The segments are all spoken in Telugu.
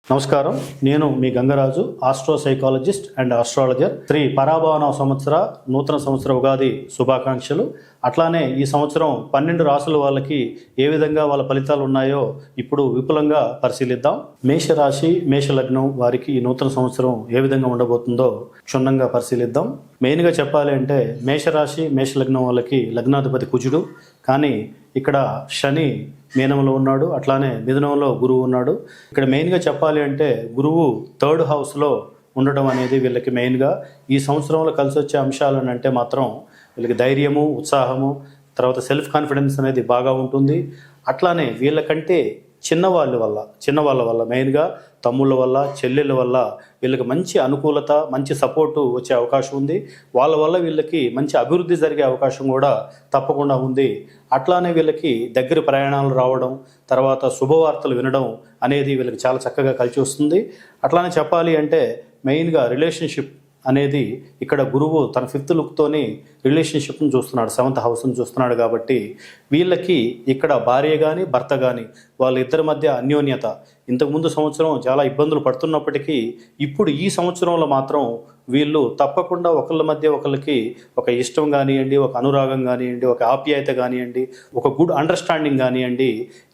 నమస్కారం. నేను మీ Gangaraju, astro psychologist and astrologer. Shri Parabhava సంవత్సర నూతన సంవత్సర ఉగాది శుభాకాంక్షలు. అట్లానే ఈ సంవత్సరం 12 రాసుల వాళ్ళకి ఏ విధంగా వాళ్ళ ఫలితాలు ఉన్నాయో ఇప్పుడు విపులంగా పరిశీలిద్దాం. మేషరాశి, మేషలగ్నం వారికి ఈ నూతన సంవత్సరం ఏ విధంగా ఉండబోతుందో క్షుణ్ణంగా పరిశీలిద్దాం. మెయిన్గా చెప్పాలి అంటే మేషరాశి, మేషలగ్నం వాళ్ళకి లగ్నాధిపతి కుజుడు, కానీ ఇక్కడ శని మీనంలో ఉన్నాడు, అట్లానే మిథునంలో గురువు ఉన్నాడు. ఇక్కడ మెయిన్గా చెప్పాలి అంటే గురువు 3rd హౌస్లో ఉండడం అనేది వీళ్ళకి మెయిన్గా ఈ సంవత్సరంలో కలిసి వచ్చే అంశాలు అని అంటే మాత్రం వీళ్ళకి ధైర్యము, ఉత్సాహము, తర్వాత సెల్ఫ్ కాన్ఫిడెన్స్ అనేది బాగా ఉంటుంది. అట్లానే వీళ్ళకంటే చిన్నవాళ్ళ వల్ల మెయిన్గా తమ్ముళ్ళ వల్ల, చెల్లెళ్ళ వల్ల వీళ్ళకి మంచి అనుకూలత, మంచి సపోర్టు వచ్చే అవకాశం ఉంది. వాళ్ళ వల్ల వీళ్ళకి మంచి అభివృద్ధి జరిగే అవకాశం కూడా తప్పకుండా ఉంది. అట్లానే వీళ్ళకి దగ్గర ప్రయాణాలు రావడం, తర్వాత శుభవార్తలు వినడం అనేది వీళ్ళకి చాలా చక్కగా కలిసి వస్తుంది. అట్లానే చెప్పాలి అంటే మెయిన్గా రిలేషన్షిప్ అనేది ఇక్కడ గురువు తన 5th లుక్తోని రిలేషన్షిప్ను చూస్తున్నాడు, 7th హౌస్ని చూస్తున్నాడు. కాబట్టి వీళ్ళకి ఇక్కడ భార్య కానీ భర్త కానీ వాళ్ళిద్దరి మధ్య అన్యోన్యత ఇంతకుముందు సంవత్సరం చాలా ఇబ్బందులు పడుతున్నప్పటికీ ఇప్పుడు ఈ సంవత్సరంలో మాత్రం వీళ్ళు తప్పకుండా ఒకళ్ళ మధ్య ఒకళ్ళకి ఒక ఇష్టం కానివ్వండి, ఒక అనురాగం కానివ్వండి, ఒక ఆప్యాయత కానివ్వండి, ఒక గుడ్ అండర్స్టాండింగ్ కానివ్వండి,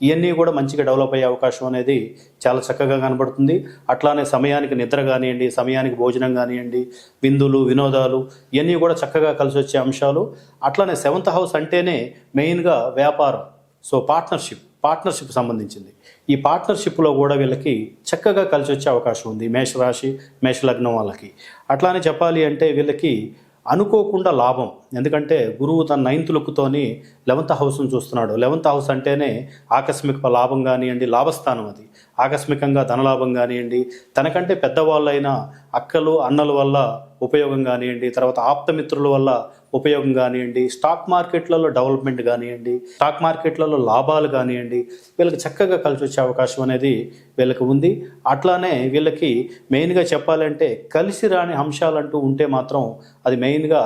ఇవన్నీ కూడా మంచిగా డెవలప్ అయ్యే అవకాశం అనేది చాలా చక్కగా కనబడుతుంది. అట్లానే సమయానికి నిద్ర కానివ్వండి, సమయానికి భోజనం కానివ్వండి, విందులు, వినోదాలు ఇవన్నీ కూడా చక్కగా కలిసి వచ్చే అంశాలు. అట్లానే 7th హౌస్ అంటేనే మెయిన్గా వ్యాపారం, సో పార్ట్నర్షిప్ సంబంధించింది. ఈ పార్ట్నర్షిప్లో కూడా వీళ్ళకి చక్కగా కలిసి వచ్చే అవకాశం ఉంది మేషరాశి, మేషలగ్నం వాళ్ళకి. అట్లానే చెప్పాలి అంటే వీళ్ళకి అనుకోకుండా లాభం, ఎందుకంటే గురువు తన 9th లుక్తోని 11th హౌస్ను చూస్తున్నాడు. 11th హౌస్ అంటేనే ఆకస్మిక లాభం కానివ్వండి, లాభస్థానం. అది ఆకస్మికంగా ధనలాభం కానివ్వండి, తనకంటే పెద్దవాళ్ళైన అక్కలు, అన్నల వల్ల ఉపయోగం కానివ్వండి, తర్వాత ఆప్తమిత్రుల వల్ల ఉపయోగం కానివ్వండి, స్టాక్ మార్కెట్లలో డెవలప్మెంట్ కానివ్వండి, స్టాక్ మార్కెట్లలో లాభాలు కానివ్వండి, వీళ్ళకి చక్కగా కలిసి వచ్చే అవకాశం అనేది వీళ్ళకి ఉంది. అట్లానే వీళ్ళకి మెయిన్గా చెప్పాలంటే కలిసి రాని అంశాలంటూ ఉంటే మాత్రం అది మెయిన్గా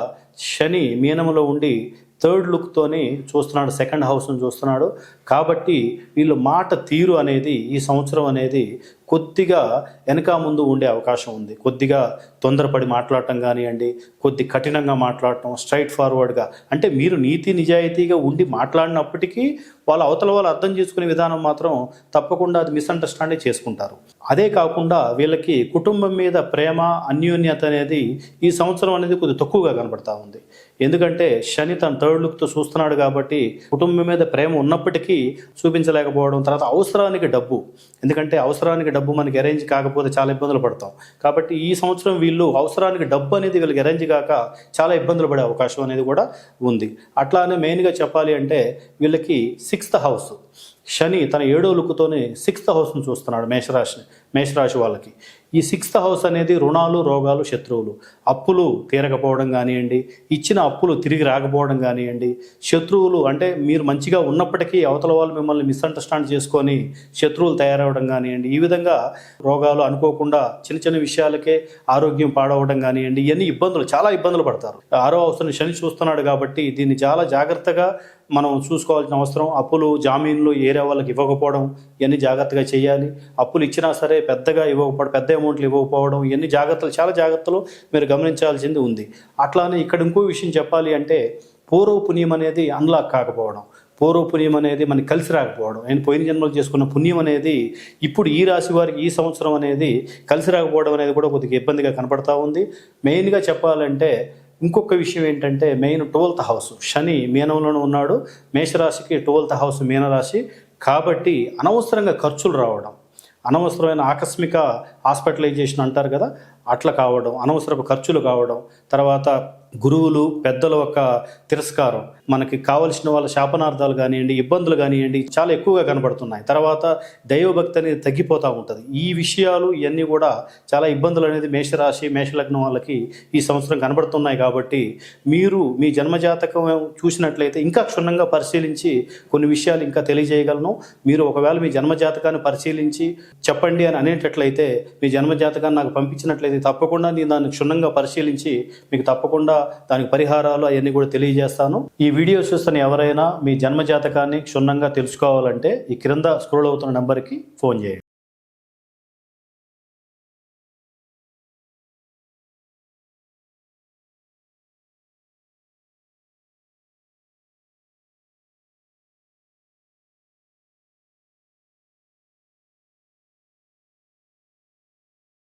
శని మీనంలో ఉండి 3rd లుక్తోని చూస్తున్నాడు, 2nd హౌస్ను చూస్తున్నాడు. కాబట్టి వీళ్ళు మాట తీరు అనేది ఈ సంవత్సరం అనేది కొద్దిగా వెనక ముందు ఉండే అవకాశం ఉంది. కొద్దిగా తొందరపడి మాట్లాడటం కానివ్వండి, కొద్ది కఠినంగా మాట్లాడటం, స్ట్రైట్ ఫార్వర్డ్గా, అంటే మీరు నీతి నిజాయితీగా ఉండి మాట్లాడినప్పటికీ అవతల వాళ్ళు అర్థం చేసుకునే విధానం మాత్రం తప్పకుండా అది మిస్అండర్స్టాండింగ్ చేసుకుంటారు. అదే కాకుండా వీళ్ళకి కుటుంబం మీద ప్రేమ, అన్యోన్యత అనేది ఈ సంవత్సరం అనేది కొద్దిగా తక్కువగా కనబడతా ఉంది. ఎందుకంటే శని తన 3rd లుక్తో చూస్తున్నాడు కాబట్టి కుటుంబం మీద ప్రేమ ఉన్నప్పటికీ చూపించలేకపోవడం. తర్వాత అవసరానికి డబ్బు, ఎందుకంటే అవసరానికి డబ్బు మనకి అరేంజ్ కాకపోతే చాలా ఇబ్బందులు పడతాం. కాబట్టి ఈ సంవత్సరం వీళ్ళు అవసరానికి డబ్బు అనేది వీళ్ళకి అరేంజ్ కాక చాలా ఇబ్బందులు పడే అవకాశం అనేది కూడా ఉంది. అట్లానే మెయిన్గా చెప్పాలి అంటే వీళ్ళకి 6th హౌస్, శని తన 7వ లుక్తోనే 6th హౌస్ను చూస్తున్నాడు మేషరాశి వాళ్ళకి. ఈ 6th హౌస్ అనేది రుణాలు, రోగాలు, శత్రువులు, అప్పులు తీరకపోవడం కానివ్వండి, ఇచ్చిన అప్పులు తిరిగి రాకపోవడం కానివ్వండి, శత్రువులు అంటే మీరు మంచిగా ఉన్నప్పటికీ అవతల వాళ్ళు మిమ్మల్ని మిస్అండర్స్టాండ్ చేసుకొని శత్రువులు తయారవడం కానివ్వండి, ఈ విధంగా రోగాలు అనుకోకుండా చిన్న చిన్న విషయాలకే ఆరోగ్యం పాడవడం కానివ్వండి, ఇవన్నీ చాలా ఇబ్బందులు పడతారు. 6వ హౌస్ని శని చూస్తున్నాడు కాబట్టి దీన్ని చాలా జాగ్రత్తగా మనం చూసుకోవాల్సిన అవసరం. అప్పులు, జామీన్లు ఏరే వాళ్ళకి ఇవ్వకపోవడం ఇవన్నీ జాగ్రత్తగా చేయాలి. అప్పులు ఇచ్చినా సరే పెద్ద అమౌంట్లు ఇవ్వకపోవడం, ఇవన్నీ చాలా జాగ్రత్తలు మీరు గమనించాల్సింది ఉంది. అట్లానే ఇక్కడ ఇంకో విషయం చెప్పాలి అంటే పూర్వ పుణ్యం అనేది అన్లాక్ కాకపోవడం, పూర్వ పుణ్యం అనేది మనకి కలిసి రాకపోవడం, నేను పోయిన జన్మలు చేసుకున్న పుణ్యం అనేది ఇప్పుడు ఈ రాశి వారికి ఈ సంవత్సరం అనేది కలిసి రాకపోవడం అనేది కూడా కొద్దిగా ఇబ్బందిగా కనపడతా ఉంది. మెయిన్గా చెప్పాలంటే ఇంకొక విషయం ఏంటంటే మెయిన్ 12th హౌస్, శని మీనంలోనే ఉన్నాడు. మేషరాశికి 12th హౌస్ మీనరాశి కాబట్టి అనవసరంగా ఖర్చులు రావడం, అనవసరమైన ఆకస్మిక హాస్పిటలైజేషన్ అంటారు కదా, అట్లా కావడం, అనవసరపు ఖర్చులు కావడం, తర్వాత గురువులు, పెద్దల యొక్క తిరస్కారం, మనకి కావలసిన వాళ్ళ శాపనార్థాలు కానివ్వండి, ఇబ్బందులు కానివ్వండి చాలా ఎక్కువగా కనబడుతున్నాయి. తర్వాత దైవభక్తి అనేది తగ్గిపోతూ ఉంటుంది. ఈ విషయాలు ఇవన్నీ కూడా చాలా ఇబ్బందులు అనేది మేషరాశి, మేషలగ్నం వాళ్ళకి ఈ సంవత్సరం కనబడుతున్నాయి. కాబట్టి మీరు మీ జన్మజాతకం చూసినట్లయితే ఇంకా క్షుణ్ణంగా పరిశీలించి కొన్ని విషయాలు ఇంకా తెలియజేయగలను. మీరు ఒకవేళ మీ జన్మజాతకాన్ని పరిశీలించి చెప్పండి అని అనేటట్లయితే, మీ జన్మజాతకాన్ని నాకు పంపించినట్లయితే తప్పకుండా నేను దాన్ని క్షుణ్ణంగా పరిశీలించి మీకు తప్పకుండా దానికి పరిహారాలు అవన్నీ కూడా తెలియజేస్తాను. ఈ వీడియో చూస్తున్న ఎవరైనా మీ జన్మ జాతకాన్ని క్షుణ్ణంగా తెలుసుకోవాలంటే ఈ క్రింద స్క్రోల్ అవుతున్న నెంబర్కి ఫోన్ చేయండి.